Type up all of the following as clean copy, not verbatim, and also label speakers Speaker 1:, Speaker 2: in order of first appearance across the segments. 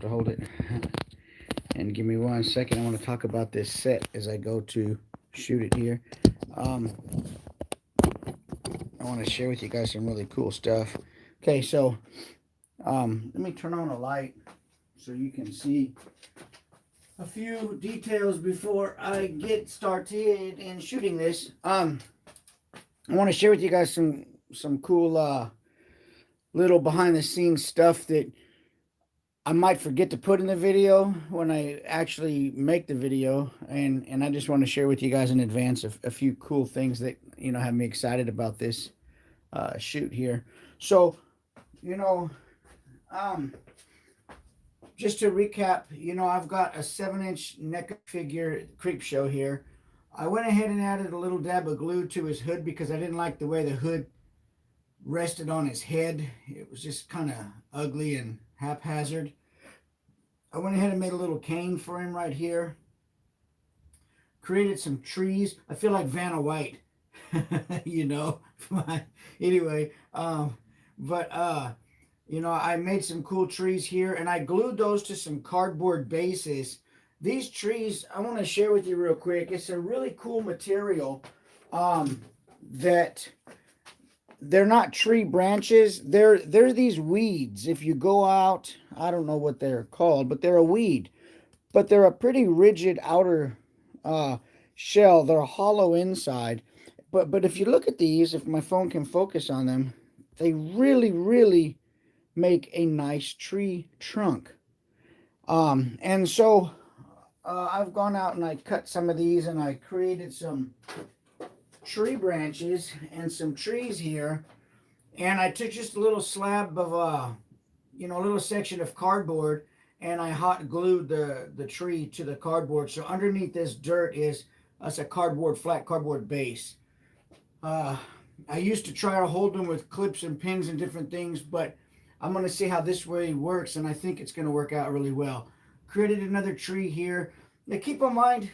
Speaker 1: to hold it. And give me 1 second. I want to talk about this set as I go to shoot it here. Um, I want to share with you guys some really cool stuff. Okay, so let me turn on a light so you can see a few details before I get started in shooting this. I want to share with you guys some cool little behind the scenes stuff that I might forget to put in the video when I actually make the video, and I just want to share with you guys in advance a few cool things that have me excited about this shoot here. So, you know, um, just to recap, I've got a 7-inch NECA figure creep show here. I went ahead and added a little dab of glue to his hood because I didn't like the way the hood rested on his head. It was just kind of ugly and haphazard. I went ahead and made a little cane for him right here. Created some trees. I feel like Vanna White, anyway, I made some cool trees here, and I glued those to some cardboard bases. These trees, I want to share with you real quick. It's a really cool material that they're not tree branches. They're these weeds. If you go out, I don't know what they're called, but they're a weed. But they're a pretty rigid outer shell. They're hollow inside. But if you look at these, if my phone can focus on them, they really make a nice tree trunk. And so I've gone out and I cut some of these and I created some tree branches and some trees here. And I took just a little slab of, a little section of cardboard, and I hot glued the tree to the cardboard. So underneath this dirt is a flat cardboard base. I used to try to hold them with clips and pins and different things, but I'm going to see how this way works, and I think it's going to work out really well. Created another tree here. Now keep in mind,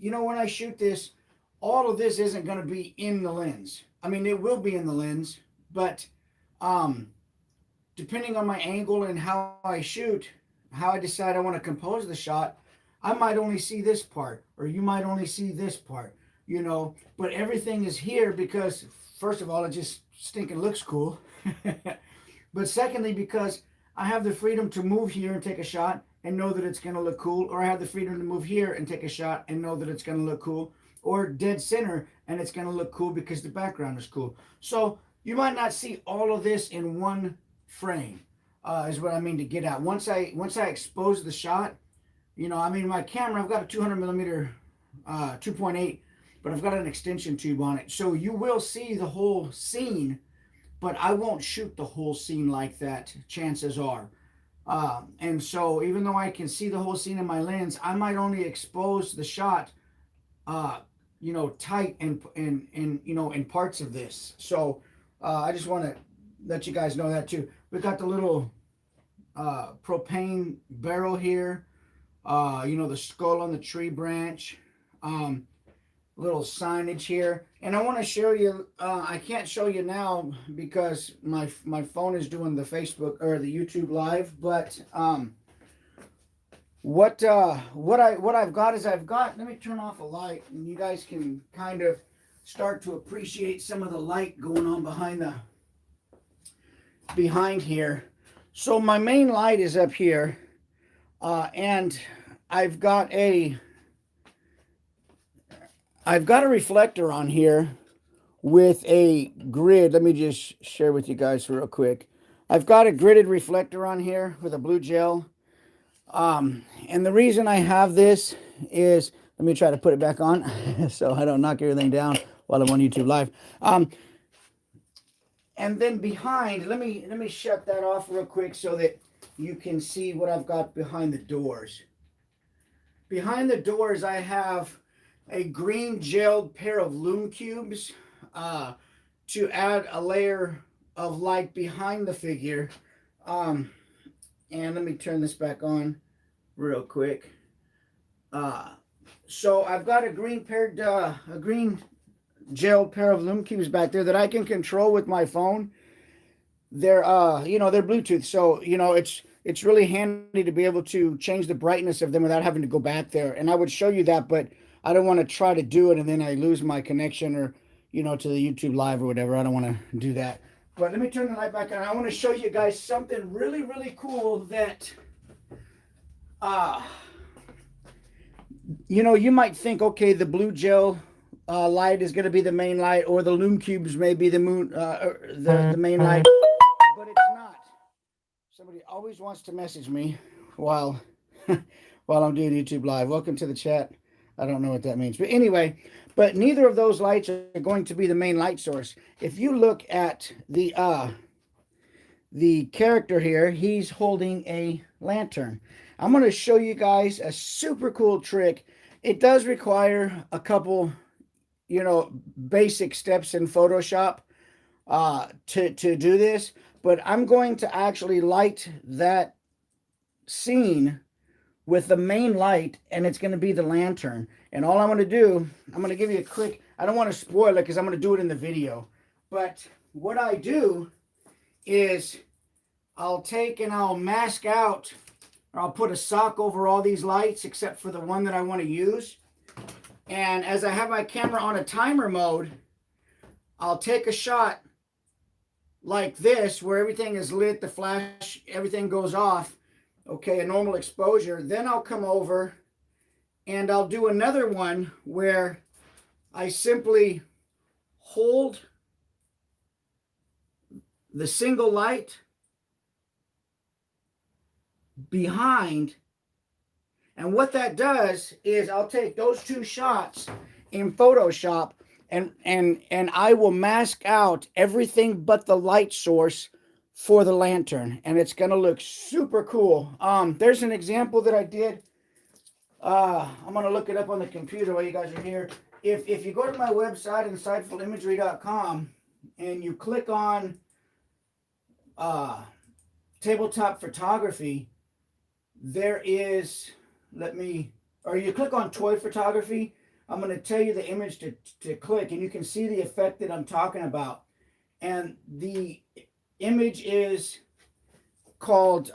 Speaker 1: when I shoot this, all of this isn't going to be in the lens. I mean, it will be in the lens, but depending on my angle and how I shoot, how I decide I want to compose the shot, I might only see this part, or you might only see this part, but everything is here because, first of all, it just stinking looks cool. But secondly, because I have the freedom to move here and take a shot and know that it's going to look cool, or I have the freedom to move here and take a shot and know that it's going to look cool, or dead center and it's going to look cool because the background is cool. So you might not see all of this in one frame, is what I mean to get at. Once I expose the shot, my camera, I've got a 200 millimeter 2.8, but I've got an extension tube on it. So you will see the whole scene, but I won't shoot the whole scene like that, chances are. And so even though I can see the whole scene in my lens, I might only expose the shot tight and in parts of this. So I just want to let you guys know that too. We got the little propane barrel here, the skull on the tree branch, little signage here, and I want to show you. I can't show you now because my phone is doing the Facebook or the YouTube live, but what I've got is let me turn off a light and you guys can kind of start to appreciate some of the light going on behind here. So my main light is up here, and I've got a reflector on here with a grid. Let me just share with you guys real quick. I've got a gridded reflector on here with a blue gel. And the reason I have this is, let me try to put it back on so I don't knock everything down while I'm on YouTube Live. And then behind, let me shut that off real quick so that you can see what I've got behind the doors. Behind the doors, I have a green gelled pair of Lume Cubes to add a layer of light behind the figure. And let me turn this back on real quick. So I've got a green gelled pair of Lume Cubes back there that I can control with my phone. They're they're Bluetooth, so it's really handy to be able to change the brightness of them without having to go back there. And I would show you that, but I don't want to try to do it and then I lose my connection or, to the YouTube live or whatever. I don't want to do that. But let me turn the light back on. I want to show you guys something really, really cool that, you might think, okay, the blue gel light is going to be the main light, or the Lume Cubes may be the main light, but it's not. Somebody always wants to message me while I'm doing YouTube live. Welcome to the chat. I don't know what that means, but anyway, but neither of those lights are going to be the main light source. If you look at the character here, he's holding a lantern. I'm going to show you guys a super cool trick. It does require a couple, basic steps in Photoshop to do this, but I'm going to actually light that scene with the main light, and it's going to be the lantern. And all I'm going to do, I'm going to give you a quick, I don't want to spoil it because I'm going to do it in the video, but what I do is I'll take and I'll mask out, or I'll put a sock over all these lights except for the one that I want to use. And as I have my camera on a timer mode, I'll take a shot like this where everything is lit, the flash, everything goes off. Okay, a normal exposure. Then I'll come over and I'll do another one where I simply hold the single light behind. And what that does is I'll take those two shots in Photoshop and I will mask out everything but the light source for the lantern, and it's going to look super cool. There's an example that I did. I'm going to look it up on the computer while you guys are here. If you go to my website, insightfulimagery.com, and you click on tabletop photography, there is, or you click on toy photography, I'm going to tell you the image to click, and you can see the effect that I'm talking about. And the image is called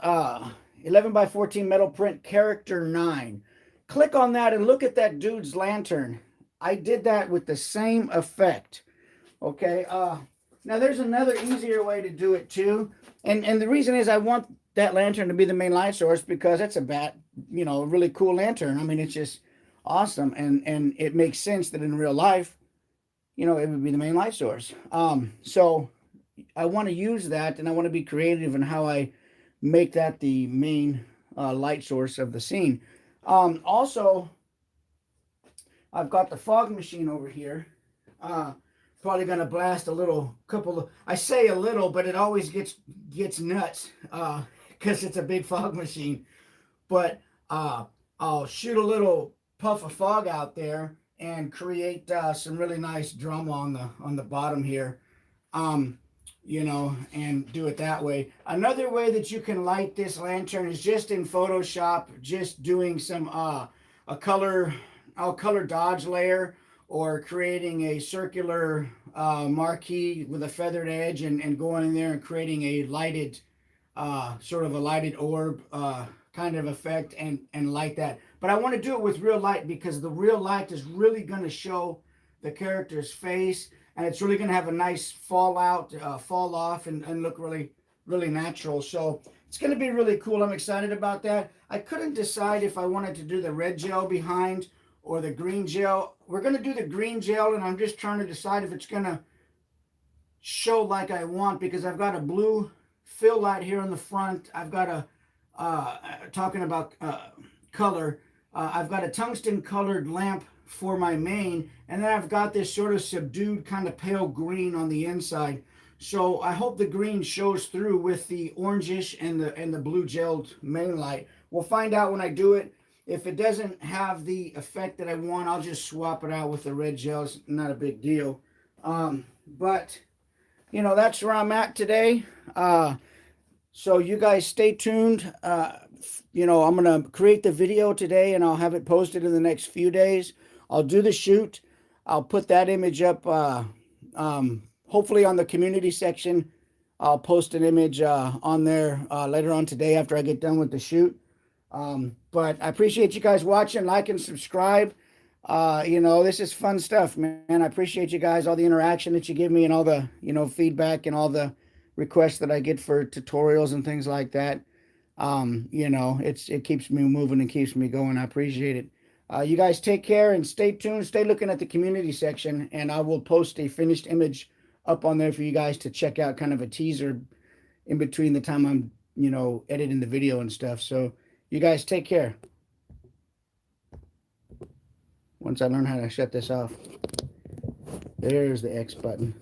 Speaker 1: 11 by 14 metal print character 9. Click on that and look at that dude's lantern. I did that with the same effect. Okay. Now there's another easier way to do it too. And the reason is I want that lantern to be the main light source because it's a really cool lantern. I mean, it's just awesome. And it makes sense that in real life, it would be the main light source. So I want to use that, and I want to be creative in how I make that the main light source of the scene. Also, I've got the fog machine over here. Probably going to blast I say a little, but it always gets nuts because it's a big fog machine. But I'll shoot a little puff of fog out there and create some really nice drum on the bottom here. And do it that way. Another way that you can light this lantern is just in Photoshop, just doing some a color dodge layer, or creating a circular marquee with a feathered edge and going in there and creating a lighted sort of a lighted orb kind of effect and light that. But I want to do it with real light because the real light is really going to show the character's face. And it's really going to have a nice fall off, and look really, really natural. So it's going to be really cool. I'm excited about that. I couldn't decide if I wanted to do the red gel behind or the green gel. We're going to do the green gel, and I'm just trying to decide if it's going to show like I want, because I've got a blue fill light here in the front. I've got talking about color, I've got a tungsten colored lamp for my main, and then I've got this sort of subdued kind of pale green on the inside. So I hope the green shows through with the orangish and the blue gelled main light. We'll find out when I do it. If it doesn't have the effect that I want, I'll just swap it out with the red gel. It's not a big deal. But that's where I'm at today. So you guys stay tuned. I'm going to create the video today, and I'll have it posted in the next few days. I'll do the shoot. I'll put that image up, hopefully on the community section I'll post an image on there later on today after I get done with the shoot. But I appreciate you guys watching, like and subscribe. You know, this is fun stuff, man. I appreciate you guys, all the interaction that you give me and all the, you know, feedback and all the requests that I get for tutorials and things like that. You know, it keeps me moving and keeps me going. I appreciate it. You guys take care and stay tuned. Stay looking at the community section, and I will post a finished image up on there for you guys to check out, kind of a teaser in between the time I'm, you know, editing the video and stuff. So you guys take care. Once I learn how to shut this off. There's the X button.